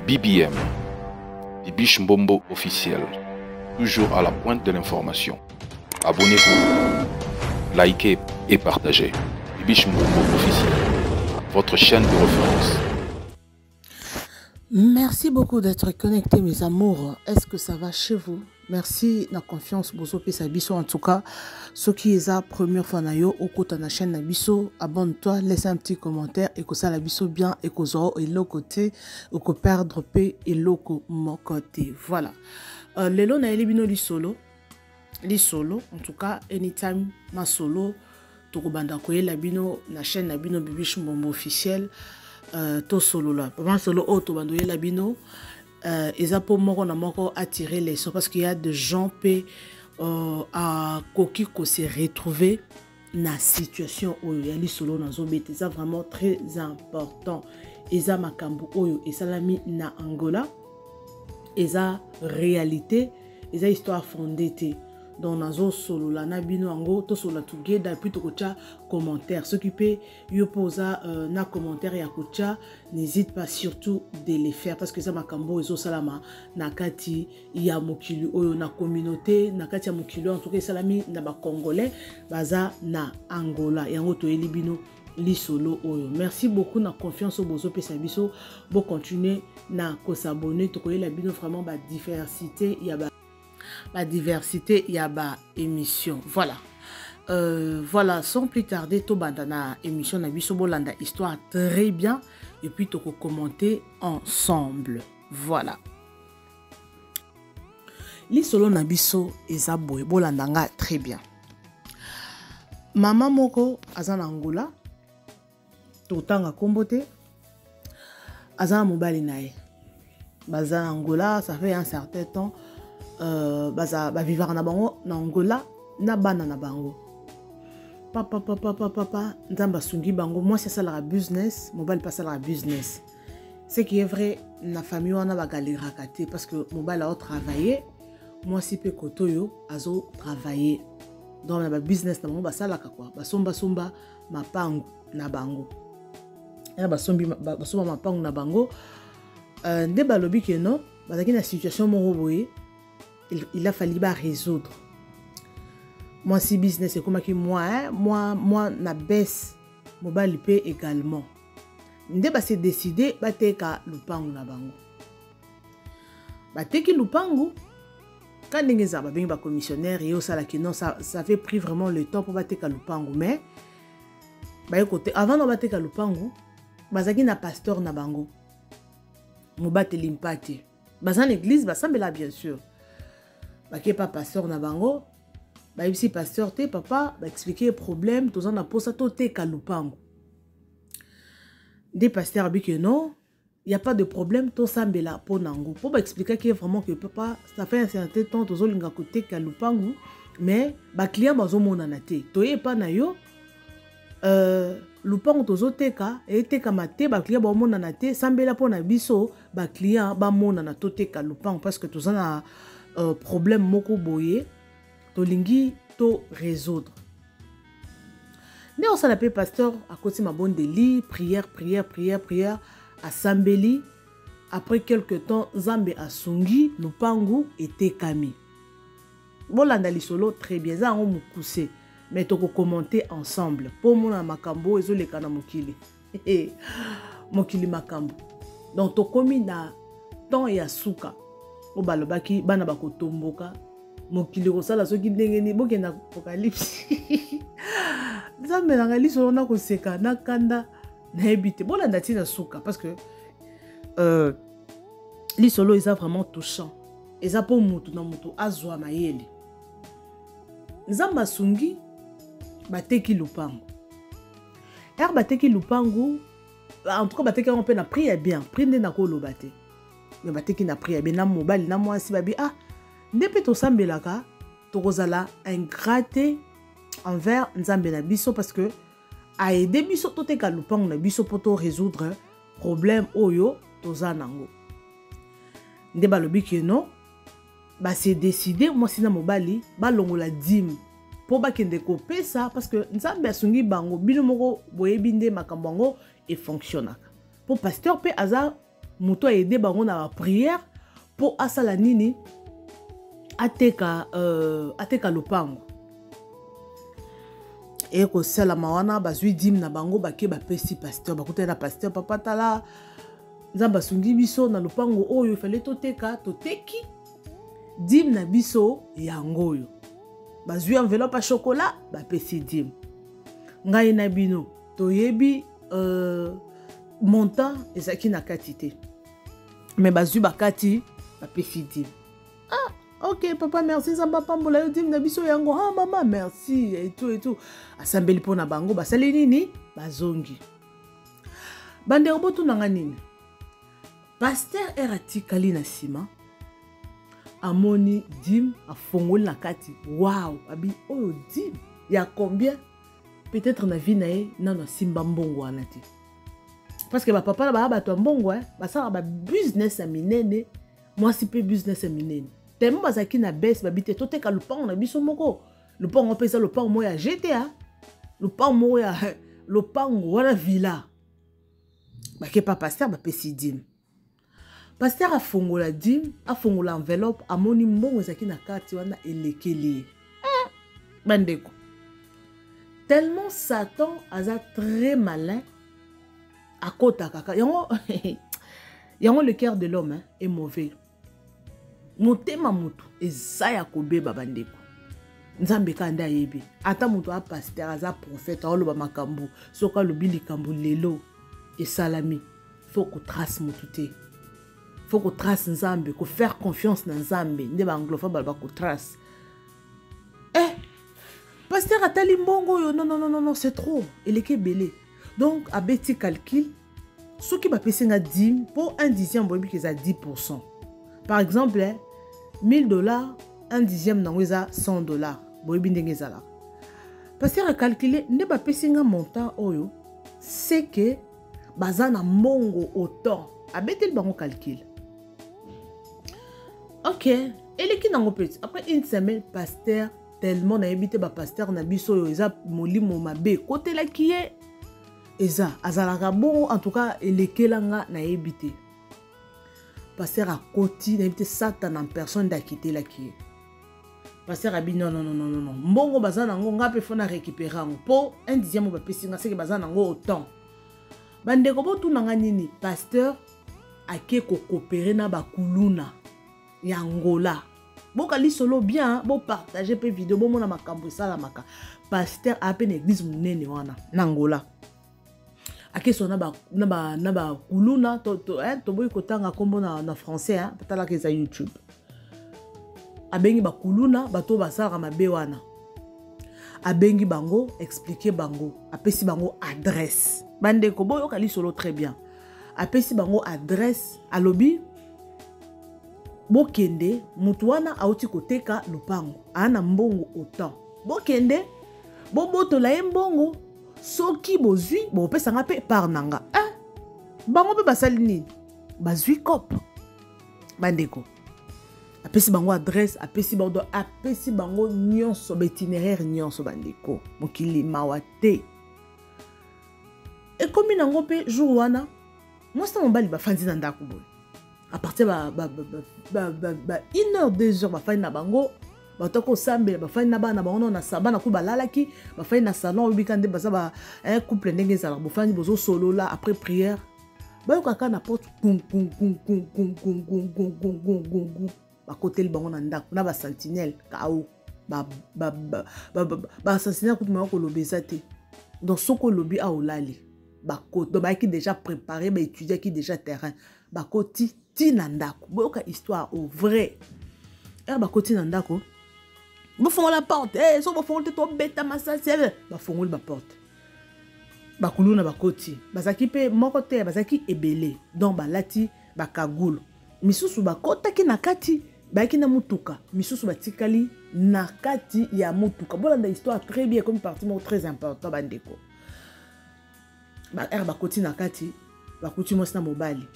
BBM, Bibiche Mbombo officiel, toujours à la pointe de l'information. Abonnez-vous, likez et partagez. Bibiche Mbombo officiel, votre chaîne de référence. Merci beaucoup d'être connectés, mes amours. Est-ce que ça va chez vous? Merci la confiance bozo pesa biso. En tout cas, ceux qui est la première fois na yo au côté de la chaîne na biso, abonne-toi, laisse un petit commentaire et que ça la biso bien et que zoro et l'autre côté ou que perdre paix et l'autre mon côté. Voilà. Lelo na elibino li solo, en tout cas anytime ma solo to ko banda ko la bino na chaîne na bino Bibiche Mbombo officiel. To solo là, vraiment solo auto bando la bino. Et ça pour moi on a encore attiré les sons parce qu'il y a des gens qui à coquille qu'on s'est retrouvé dans la situation où il y a les solo dans zone c'est ça vraiment très important. Et ça makambu oyo et ça l'a mis na Angola et ça réalité et ça histoire fondée dans nazo solo la nabino ango to solo together puis to kocha commentaire ceux qui peut yo posa na commentaire ya kocha n'hésite pas surtout de les faire parce que ça makambo ezo salama nakati ya mokili oyo na communauté nakati ya mokili en tout cas salami na ba congolais baza na Angola yango to elibino li solo oyo. Merci beaucoup na confiance au bozo pesa biso bo continuer na ko s'abonner to koyela bino vraiment ba diversité ya ba la diversité il y a ba émission. Voilà. Voilà, sans plus tarder, to bandana émission na biso bolanda histoire très bien et puis to commenter ensemble. Voilà. Li solo na biso eza boy bolanda nga très bien. Maman moko azana Angola to tanga kombote azana mobali nae. Bazana Angola, ça fait un certain temps. Baza vivre na bango na Angola na bana na bango papa nzamba sungi bango moi c'est ça la business mobile pas ça la business c'est qui est vrai na famille wana ba galera kate parce que mobile a travaillé moi si pe kotoyo azo travailler donc na ba business na bango ba sala ka quoi ba somba mapangu na bango ya ba somba mapangu na bango nde balobi ke non bazaki na situation moko boye. Il a fallu résoudre. Moi, si business, c'est comme que moi, na baisse, mobile paye également. Nde ba se décider, ba teka lupangu na bango. Ba teki lupangu, quand les gens ba ba commissionnaire et au sala qui non, ça fait pris vraiment le temps pour ba teka lupangu. Mais, ba écoutez, avant de ba teka lupangu, bazaki na pasteur na bango. Mobate limpati. Bazan l'église, ba sambela bien sûr. Bah qui pas pasteur na bango bah ici pasteur te papa bah expliquer problème tous en a posa to te kalupango des pasteurs bi que non il y a pas de problème to sambela po nango pour bah expliquer que vraiment que papa ça fait un certain temps tous linga côté kalupango mais bah client bazo mona na te to ye pa na yo lupango tozo teka et teka mate ba client ba mona na te sambela po na biso ba client ba mona na to teka lupango parce que tous en a problème moko boye to lingi to résoudre. Ne on s'appelle pasteur à côté ma bonne délit prière à Sambeli après quelque temps Zambe asungi lupangu était kami. Bolanda li solo très bien ça on mukuse mais to ko commenter ensemble pour mona makambo ezo le kana mokili mokili makambo donc to komi na temps ya suka o balobaki bana bakotomboka mokili kosala soki ndenge ni bokenda apocalypse nzambe na ngali solo na koseka na kanda na ebite bolanda tina suka parce que li solo eza vraiment touchant eza po mutu na mutu azwa mayele nzambe asungi bateki lupango bateki lupango en tout cas bateki on peut na prier bien prier nde na koloba te mais bateki na prière bien na mobali na mwasi babi ah ndepe to sambelaka to kozala ingrate envers nzambe na biso parce que a aider biso to teka lupango na biso pour to résoudre problème oyo toza nango nde balobi ke non ba se décider mwasi na mobali ba longola dîme pour ba kende ko pesa parce que nzambe asungi bango bino moko boyebi nde makambo ngo et fonctionnaka pour pasteur pe aza moto aide bango na prière pour asala nini ateka lopango et ko sala mawana bazui dim na bango bake ba pesi pasteur bakutela pasteur papa tala nzamba sungi biso na lopango oyo ifale toteka toteki dim na biso yango oyo bazui enveloppe à chocolat ba pesi dim ngai na bino toyebi montant ezaki na katité mais bazui bakati ba pesi dim. Ah ok papa merci nzamba pambola yo dim na biso yango ah maman merci et tout asambeli pona bango basali nini bazongi bande robotu nanga nini pasteur eratikali na sima amoni dim afongoli na kati wow abi oyo dim ya combien peut-être na vie na ye nano simba mbongo wana te parce que papa na ba bato mbongo basala ba business ya minene mwasi pe business ya minene tellement bazaki na baisse babite toteka lupango na biso moko lupango pesa lupango mo ya GTA lupango mo ya lupango wana villa bake pa pasteur ba pesi dim pasteur afongola dim afongola enveloppe amoni mbongo ezaki na kati wana elekeli bandeko tellement Satan aza très malin à kota kaka yango le cœur de l'homme est mauvais motema mutu ezaya kobeba bandeko nzambe kanda ayebi ata mutu a pasteur aza prophète oloba makambo soka lobi likambo lelo esalami faut ko trace mutu te faut ko trace nzambe ko faire confiance na nzambe nde ba anglophone ba ko trace pasteur atali mbongo yo non c'est trop eleke belé donc abeti calcul soki ba pesinga 10 pour un dixième boyebi ki za 10%. Par exemple, $1000, un dixième nango eza $100. Boyebi ndenge ezala. Pasteur a calculé nde ba pesinga montant oyo c'est que baza na mbongo autant. Abeti bango calcul. OK, eleki nango petit. Après une semaine, pasteur tellement na ebité ba pasteur na biso yo eza molimo mabe côté la kié eza azalaka bon en tout cas elekelanga na ebité. Pasteur a koti na ebité Satan en personne da quitter la kié. Pasteur a dit non. Mbongo baza nango ngape fona récupérer ngo po un dixième ba pesinga c'est que baza nango autant. Bandeko botu nanga nini pasteur ake ko coopérer na ba kuluna ya Angola. Boka li solo bien, bo partager pe vidéo, bo mona makambo sala maka. Pasteur a peine église munene wana na Angola. Ake so na ba kuluna to boy kotanga kombo na français patala ke za YouTube. Abengi ba kuluna bato basala mabe wana. Abengi bango expliquer bango, apesi bango adresse. Bande ko boy okali solo très bien. Apesi bango adresse alobi bokende mutu wana auti koteka lupango ana mbongo autant bokende bobotola ye mbongo soki bozwi bopesanga pe par nanga bango pe basali nini bazwi cop bandeko apesi bango adresse apesi bango nyonso itinéraire nyonso bandeko mokili mawa te ekomi nango pe jour wana mwasi mobali bafandi na ndako boye à partir de 1 heure 2 heures bafai na bango batoko sambe bafai na bana bango na sabana ku balalaki bafai na salon ubikande baza ba un couple ndenge za bofani bozo solo là après prière bayokaka na porte gung ba côté bango na ndako na ba sentinelle kao ba sentinelle ku mako lobeza te donc soko lobi a olali ba côté donc ba qui déjà préparé ba étudier qui déjà terrain ba côté tina ndako boyoka histoire au vrai ba côté na ndako bo fongola la porte so bo fongola to beta masasi ba fongola ba porte ba kuluna ba côté bazaki pe moko te bazaki ebele donc ba lati ba kagulu misusu ba kota ki na kati ba ki na mutuka misusu batikali na kati ya mutuka bolanda histoire très bien comme partie très important bandeko ba ba côté na kati ba kuti mosna mobali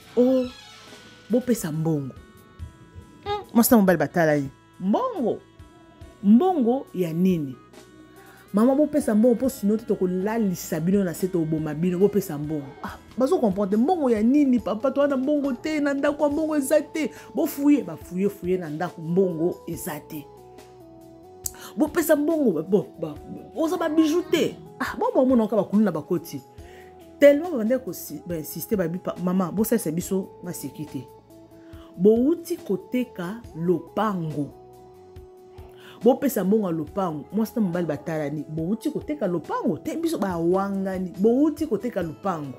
bopesa mbongo mosna mobali batala yi mbongo ya nini Maman bo pesa mbongo po sino te ko lalisa bino na seto oboma bino bo pesa mbongo. Ah, bazo comprendre mbongo ya nini papa to na mbongo te na ndako mbongo ezate. Bo fuye ba fuye na ndako mbongo ezate. Bo pesa mbongo ba oza ba bijouter. Ah, bon mona ka ba kuluna ba koti. Tellement bande ko insister ba maman bo ça c'est biso ma sécurité. Bo uti koteka lopango. Bo pesa mbongo lopango moi c'est mobali batalani bo uti koteka lopango te biso ba wangani bo uti koteka lopango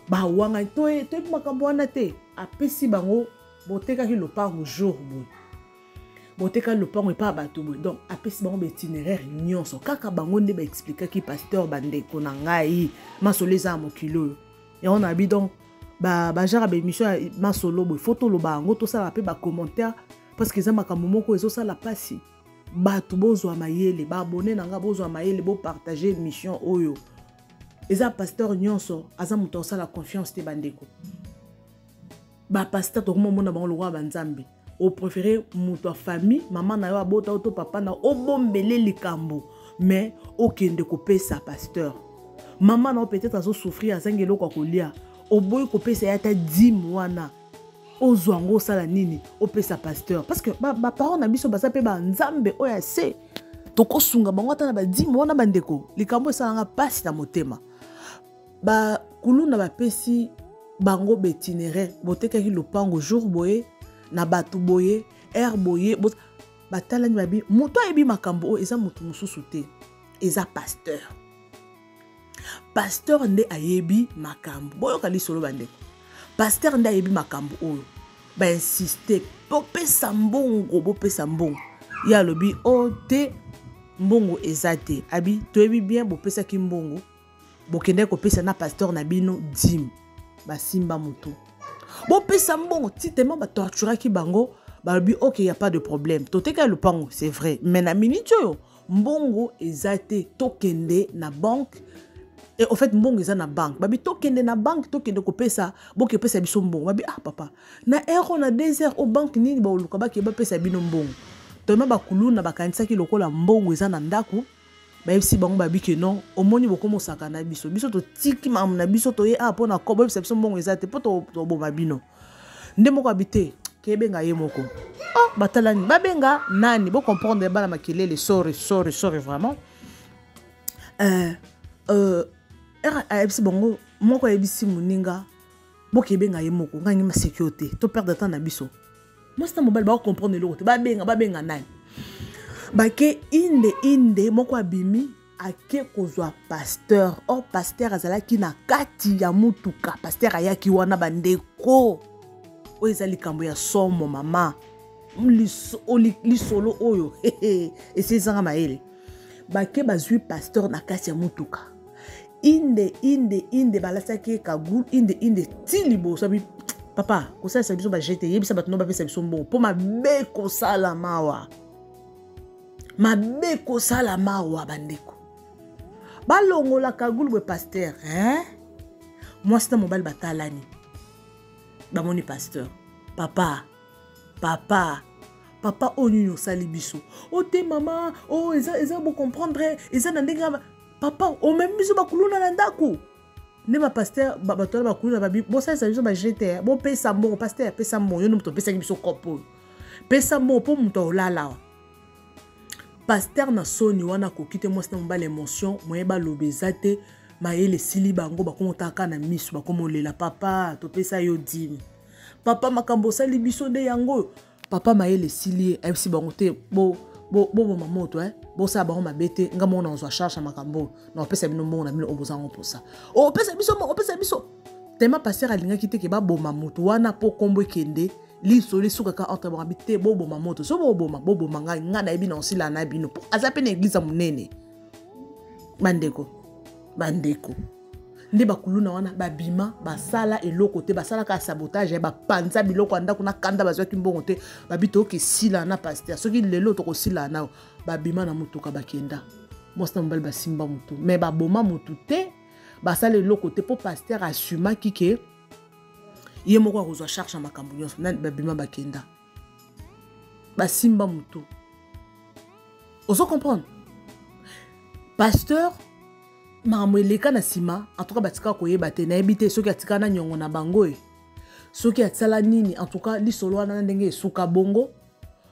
ba wangani to makambo wana te apesi bango boteka ki lopango jour boteka lopango pa bato bo donc apesi bango itinéraire nyonso kaka bango nde ba expliquer ki pasteur bandeko na ngai masoleza mokilo et on a bi donc ba genre ba émission masolo bo photo lo bango to ça pe ba commentaire parce que ça makambo moko ezo ça la pasi bato bozwa mayele ba abonné nanga bozwa mayele bo partager mission oyo eza pasteur nyonso aza muto sa la confiance te bandeko ba pasteur to mo mona bango lokwa banzambe o préféré muto famille maman na yo abota auto papa na obombele likambo mais okende ko pesa pasteur maman na peut-être azo souffrir azangelo kwa kolia oboyi ko pesa ya ta 10 mois na ozwango sala nini opesa pasteur parce que ba parents na biso basa pe ba nzambe oya se toko sunga bango ata na ba 10 mois na bandeko likambo esalanga pasi na motema ba kuluna ba pesi bango itinéraire boteka ki lopango jour boye na batu boye air boye batalani babi moto ayebi makambo eza moto mususu te eza pasteur nde ayebi makambo boyoka lisolo bandeko pasteur nda yebi makambo oyo ba insister bo pesa mbongo ya lobi o te mbongo ezate abi to yebi bien bo pesa ki mbongo bo kende ko pesa na pasteur na bino dim ba simba moto bo pesa mbongo titema ba tortura ki bango ba lobi OK y a pas de problème to teka le pango c'est vrai mais na minute yo mbongo ezate to kende na banque. Et en fait, mbongo eza na banque. Babi tokende na banque, tokende ko pesa, boke pesa biso mbongo. Babi ah papa, na euro na 2 heures au banque nini ba oluka ba ke ba pesa bino mbongo. To ma ba kuluna ba kanisa ki lokola mbongo eza na ndako. Ba si bango babi ke non, omoni boko mosaka na biso. Biso to tiki mam na biso to ye a pona ko ba pesa biso mbongo eza te poto to bo babino. Nde moko habité, ke benga ye moko. Oh, batalani, ba benga nani, bo comprendre ba na makelele sorry vraiment. Si bongo moko ebisi muninga bokebe nga ye moko nga ngima sécurité to perdre temps na biso moi c'est mobile ba comprendre le côté ba benga nani ba ke inde moko abimi ake kozwa pasteur pasteur azalaki na kati ya mutuka pasteur ayaki wana bandeko o ezali kambo ya somo mama lisolo oyo esezanga maele ba ke bazwi pasteur na kati ya mutuka inde balasaki kagul inde tilibo sabi papa ko ça biso ba jeter yebisa batno ba pesa biso mbongo po mabe ko sala mawa bandeko balongola kagul be pasteur moi c'est mobile batalani ba moni pasteur papa onyo sali biso o te mama o eza bo comprendre eza na ndenga papa o même biso bakuluna na ndako ne ba pasteur bato bakuluna ba bo ça biso ba jeter bo pesa mbongo pasteur pesa mbongo yo muto pesa biso kopo pesa mbongo po muto olala pasteur na soni wana ko kite moi c'est mbala émotion moye ba lobezate mayele sili bango bakomotaka na misu bakomolela papa to pesa yo dim papa makambo sali biso de yango papa mayele sili MC bango te bo mamoto bo sa ba mabete nga mona on charge makambo na opesa bino mbongo na bino obozango pour ça opesa biso tema passer alinga kite ke ba boma moto wana po kombo kende li soli suka ka entre ba habité bo mamoto so bo boma nga na ebi na osila na bino aza pe na église munene bandeko nde bakuluna wana babima basala eloko te basala ka sabotage ba panza biloko anda kuna kanda bazwaki mbongo te babito ke sila na pasteur soki lelo to ko sila na babima na mutuka bakenda mosta mbali basimba mutu mais baboma mutu te basala eloko te po pasteur assuma kike ye moko akozwa charge makambo nyonso na babima bakenda basimba mutu ozo comprendre pasteur makambo eleka na sima en tout cas batika koyeba te nayebi te soki atika na nyongo na bango soki atsala nini en tout cas lisolo wana ndenge esuka bongo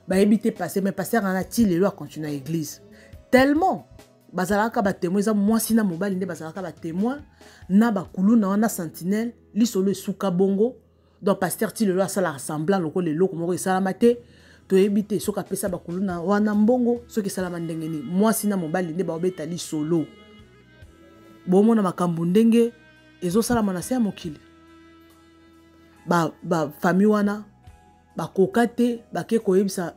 bayebi te passé mais pasteur ana ti lelo a continuer à église tellement bazalaka ba témoin za mwasi na mobali nde bazalaka ba témoin na bakulu na wana sentinelle lisolo esuka bongo donc pasteur ti lelo asala rassemblant loko lelo komoko esalama te toyebi te soki apesa bakulu na wana mbongo soki esalama ndenge nini mwasi na mobali nde baobeta lisolo bomona makambo ndenge ezosalama na se ya mokili famille wana bakoka te bake koyebisa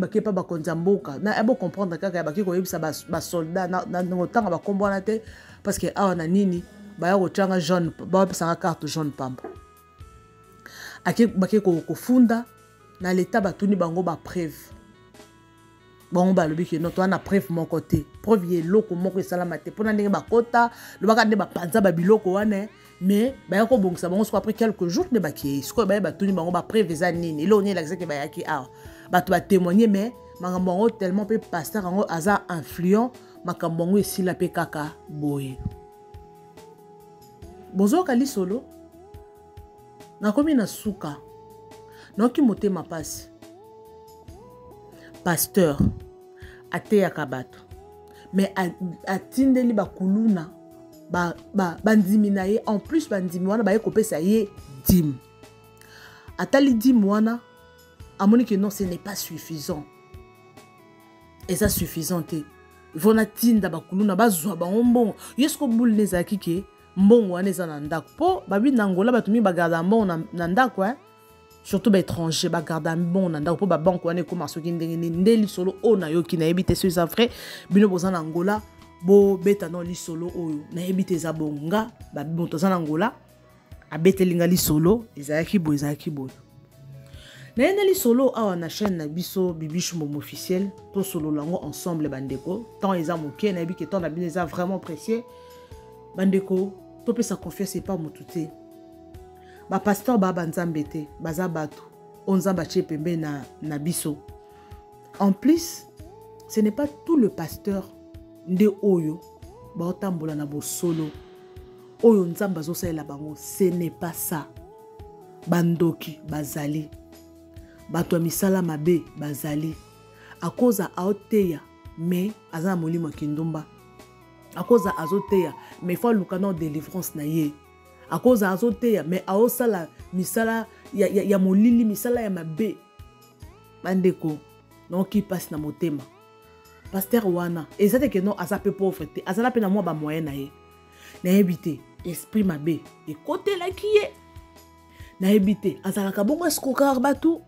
bake pa bakonza mboka na ebo comprendre kaka bake koyebisa basoldat na ngotanga bakombo wana te parce que awa na nini baya kotyanga jaune bapesanga carte jaune pamba bake kofunda na leta batuni bango bapreuve bango balobi ke noto wana preuve moko te preuve ye loko moko esalama te mpona ndenge bakota lobaka nde bapanza babiloko wana mais baya kobongisa bango soki après quelques jours nde bakei sikoyo baya batuni bango bapreuve eza nini elo oni elakisa ke bayaki awa bato batémoigne mais makambo yango tellement mpe pasteur yango aza influent makambo yango esila mpe kaka boye bozoyoka lisolo nakomi na suka naoki motema pasi pasteur ateyaka bato mais atindeli bakuluna bandimi na ye en plus bandimi wana baye kopesa ye dîme atali dîme wana amoni que non ce n'est pas suffisant eza suffisant te vona tinda bakuluna bazwa bango mbongo yesko bule nezalaki ke mbongo wana eza na ndako mpo babi na Angola bato mingi bagarda mbongo na ndako surtout baétranger bagarda mbongo na ndako mpo babanke wana ekoma soki ndenge nini nde lisolo oyo nayoki nayebi te so eza vrai bino boza na Angola bobeta no lisolo oyo nayebi te eza bongo nga moto aza na Angola abetelinga lisolo ezalaki boye nayende lisolo awa na chaîne na biso Bibichou Mbombo officiel tosolola yango ensemble bandeko tant eza moke nayebi ke temps na bino eza vraiment précieux bandeko topesa confiance epa motu te bapasteur banzambe te baza bato oyo nzambe atie pembe na biso en plus ce n'est pas tout le pasteur nde oyo baotambola na bosolo oyo nzambe azosalela bango ce n'est pas ça bandoki bazali bato ya misala mabe bazali akoza aoteya mais aza na molimo ya kindumba akoza azoteya mais faut luka na délivrance na ye akoza azoteya mais aosala misala ya molili misala ya mabe bandeko noki passe na motema pasteur wana ezate ke non aza pe pauvre te azala pe na mwa ba moyen na ye nayebi te esprit mabe ekotelaki ye nayebi te azalaka bongo escroquer bato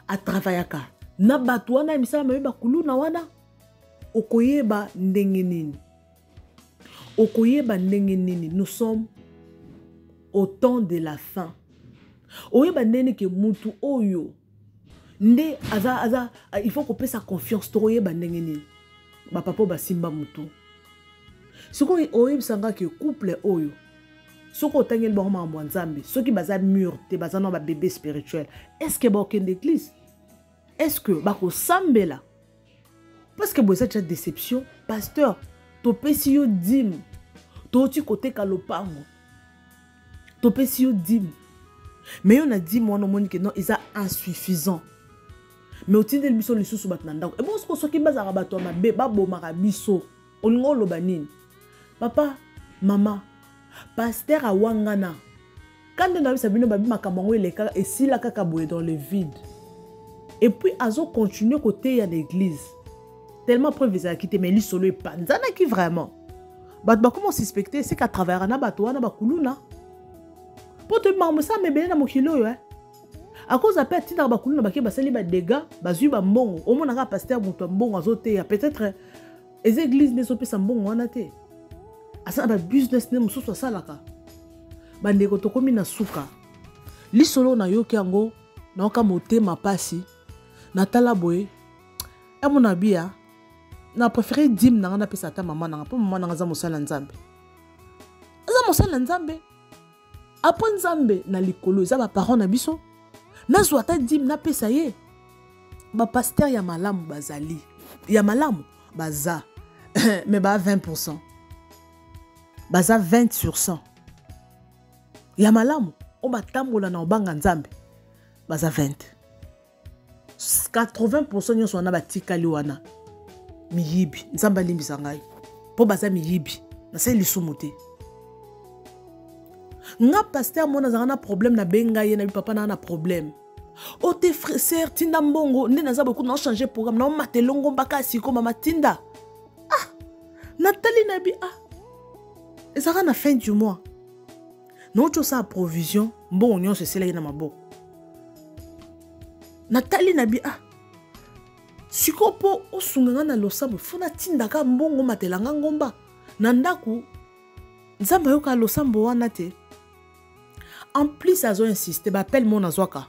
atravaillaka na bato wana ya misala mabe bakuluna wana okoyeba ndenge nini nous sommes au temps de la fin oyeba ndenge ke mutu oyo nde aza il faut kopesa confiance to oyeba ndenge nini bapapa basimba mutu soko oyebisanga ke couple oyo soko otangeli bango makambo ya nzambe soki baza mur te baza na babebe spirituel est-ce que bakokende église est-ce que bakosambela parce que boza déjà déception pasteur topesi yo dîme toti koteka lopango topesi yo dîme mais yo na dîme wana omoni ke non eza insuffisant mais otindeli biso lisusu bato na ndako e bon soki bazaka bato ya mabe babomaka biso olingi oloba nini papa mama pasteur awangana kande na bisa bino babi makambo yango eleka esila kaka boye dans le vide et puis azo continuer koteya na église tellement preuve ezalaki te mais lisolo epanzanaki vraiment bato bakoma suspecter c'est qu'à travers na bato wana bakuluna po to makambo sa mebele na mokili oyo à cause après atinaka bakuluna bake basali badega bazwi bambongo omonaka pasteur moto ya mbongo azoteya peut-être eza église nde ezopesa mbongo wana te asala babusiness nde mosusu asalaka bandeko tokomi na suka lisolo nayoki yango nayoka motema pasi natala boye emona bia na préféré dîme nanga napesa ata mama nanga mpo mama nanga aza mosala nzambe apres nzambe na likolo eza baparent na biso nazwa ata dîme napesa ye bapaster ya malamu bazali ya malamu baza mais bah 20%. Baza 20 sur 100. Ya malamu, on va tambola na obanga nzambe. Baza 20. 80% nyo sona batikali wana. Miyibi, nzamba limbi sangai. Po baza miyibi, na se lisumuté. Nga pasteur mona zanga na problème na benga ye na bi papa na problème. O te frère tinda mbongo, nde naza beaucoup na changer programme, na matelongo mbaka siko mama tinda. Ah, Nathalie nabi et ça na fin du mois. Non tu sa provision, bon on se sela na maboko. Nathalie nabi siko po osunganga na losambo funa tinda ka mbongo matelanga ngomba. Na ndaku nzamba yoka losambo wana te. En plus azo insisté ba appelle mon azwaka.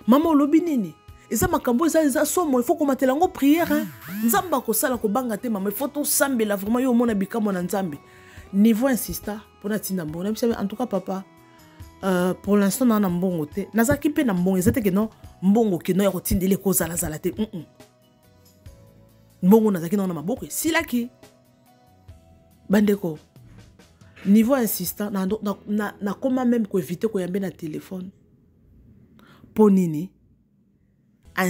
Maman lobi nini? Eza makambo eza somo il faut qu'on matela ngo prière hein. Nzamba ko sala ko banga te maman il faut to sambela vraiment yo mona bikamo na nzambe. Niveau insista pour na tinda mbongo. En tout cas papa pour l'instant na mbongo te. Nazaki pe na mbongo ezate ke non mbongo ke no ya ko tindele ko zala zala te. Mbongo nazaki na maboko silaki. Bandeko. Niveau insistant na comment même ko éviter ko yambe na téléphone. Ponini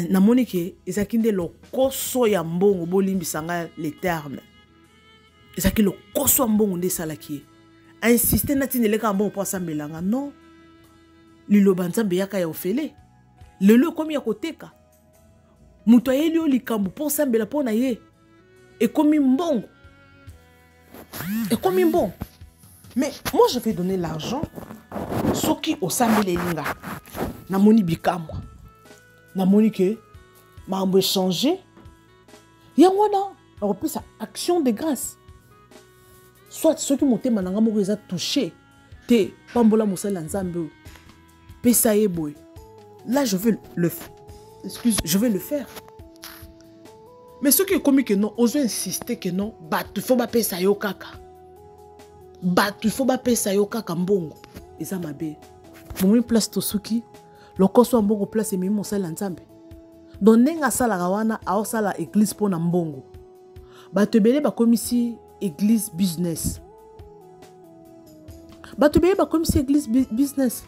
na monike ezakinde lo koso ya mbongo bolimbisanga l'éterne ezaki lo koso ya mbongo nde salaki insister na tineleka mbongo po asambelanga non liloba nzambe yaka ya ofele lelo komi ya koteka muto ayeli olikambo po sambela po na ye ekomi mbongo ekomi mbongo. Mais moi je vais donner l'argent soki osambele linga na moni bikamwa na moni ke mambo échanger yangwana on repris sa action de grâce soit ceux qui montent mananga moko eza touché te pambola mosala nzambe pesa yeboy là je vais le faire mais ceux qui commis que non osent insister que non batu faut ba pesa yo kaka batu faut ba pesa yo kaka mbongo eza mabe momi place to suki lokoso mbongo place emi mosala nzambe donc nenga sala rawana a sala église pona mbongo batu belé ba komisi église business batu belé ba komisi église business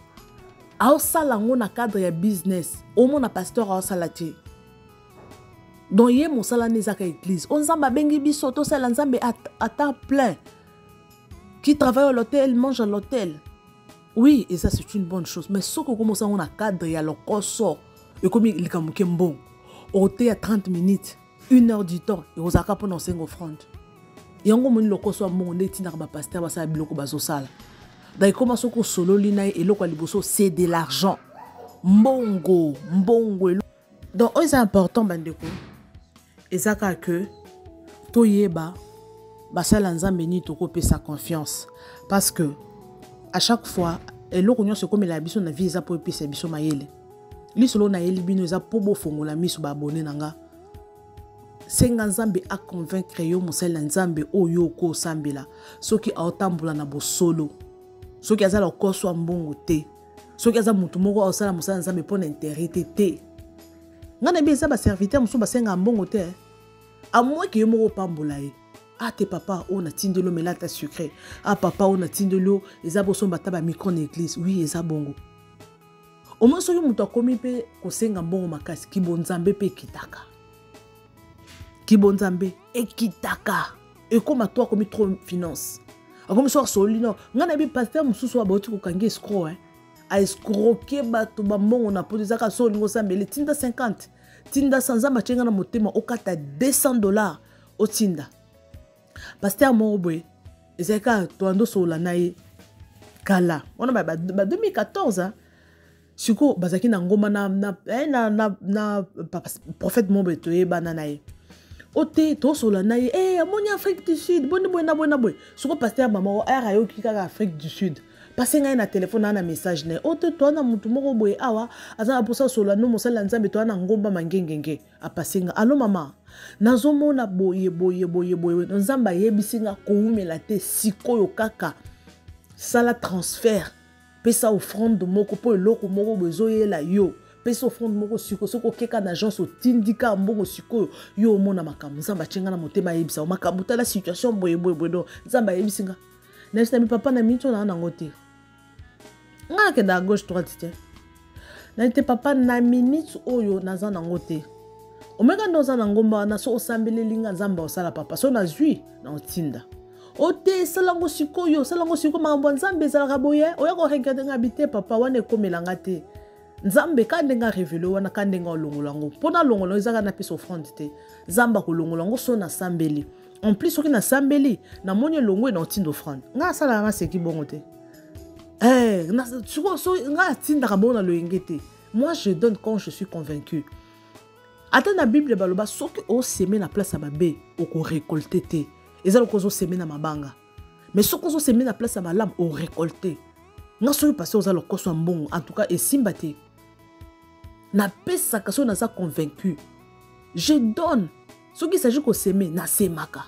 a sala ngona cadre ya business au mona pasteur a sala ti donc yé mosala nezaka église on nzamba bengi biso to sala nzambe à temps plein qui travaille à l'hôtel mange à l'hôtel. Oui, et ça c'est une bonne chose. Mais ce que commence on a cadre et alors qu'on sort et comme il est bon, au thé à 30 minutes, 1 heure du temps et aux acapes pendant 5 offrandes. Et on a le coso bon on est tina ba pasteur ba sa biloko bazo sala. D'ailleurs comment ce que solo lina et loko liboso c'est de l'argent. Mbongo. Donc c'est important bandeko. Et ça que toyeba basala nzambe ni toko pe sa confiance parce que à chaque fois et l'on se comme la biso na vie eza po pe sa biso mayele li solo na yeli bino eza po bo fongola miso ba abonné nanga senga nzambe a convaincre yo mosala nzambe oyo ko sambela soki aotambola na bo solo soki azala koso mbongo te soki aza mutu moko osala mosala nzambe po na intérêt te ngana bi eza ba serviteur musu ba senga mbongo te à moins que yo moko pambola ye. Ah, tes papa, on a tindelo melata sucré. Ah, papa, on a tindelo, les abosons bataba micro église. Oui, les abongo. Au moins, si vous avez commis pe kosenga mbongo makasi, ki bonzambe pe kitaka. Ki bonzambe e kitaka. Et comme à toi, comme trop finance. Comme ça, solino. Ngana bi pasteur mususu wa bauti kokangi escroc, hein. A escroquer bato ba mbongo na podi zaka so lingo sambele tinda 50. Tinda sanzamba chenga na motema okata $200 o tinda. Pasteur Moroboy, c'est quand Toando Solanaï Kala. On a 2014, Suko Bazaki Nangoma na prophète Mobetoye Bananaï. Ote, to Solanaï, Amoni Afrique du Sud, bonne. Suko Pasteur Maman, Arayo Kika Afrique du Sud. Passez un téléphone à un message. Ote, toi, na Moutumoroboy, Awa, Azan Aposa Solano, Moussala Nzambe, toi, Nangomba Mangengenge. A passer. Allô, maman. Nazomo na boye. Nzamba yebisinga koumela te sikoyo kaka. Sala transfert. Pesa offrande moko po eloko moko bezoyela yo. pesa offrande moko siko soko keka na agence otindika mbongo siko yo mona makambo nzamba chenga na motema yebisa makambo tala situation boye do nzamba yebisinga na mi papa na mito na ngote nga ke da gauche droite te na te papa na minute oyo naza na ngote omeka ndoza na ngomba na so osambele linga nzamba osala papa so na zui na otinda ote salango sikoyo makambo nzambe ezalaka boye oya ko regarder ngabite papa wana ekomelanga te nzambe kande nga révélé wana kande nga olongola ngo pona longola ezaka na pesa offrande te zamba ko longola ngo so na sambeli en plus soki na sambeli na moni longo na otinda offrande nga sala nga seki bongo te na so nga tinda ka bona loyenge te moi je donne quand je suis convaincu. Attends la Bible baloba soki o semer na place à babé o ko récolter te. Ezalo ko zo semer na mabanga. Mais soki o zo semer na place à balam o récolter. Nga soki passé aux alo koso mbongo en tout cas et simbate. Na pesa kaso na za convaincu. Je donne. Soki il s'agit ko semer na semaka.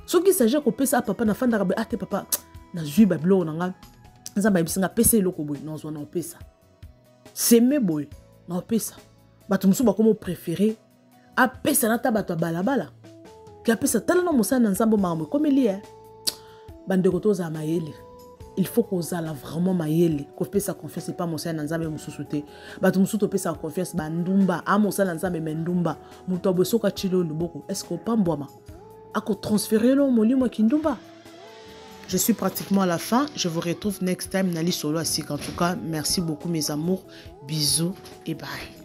Soki il s'agit ko pesa papa na fanda ka ate papa na zui bablo na nga. Nzamba bisinga pesa eloko boy na zo na pesa. Semer boy na pesa. Bato musu bakomo préféré a pesa na tabato balabala ki a pesa tala na musa na nzambo makambo komeli bande ko toza mayele il faut qu'on zala vraiment mayele ko pesa confiance pas musa na nzambe mususu te bato musu to pesa confiance bandumba a musa na nzambe mendumba muto bosoka chilo luboko est-ce que pambwama ako transférer lo molimo kindumba. Je suis pratiquement à la fin. Je vous retrouve next time Nali Solo Asik. En tout cas, merci beaucoup mes amours. Bisous et bye.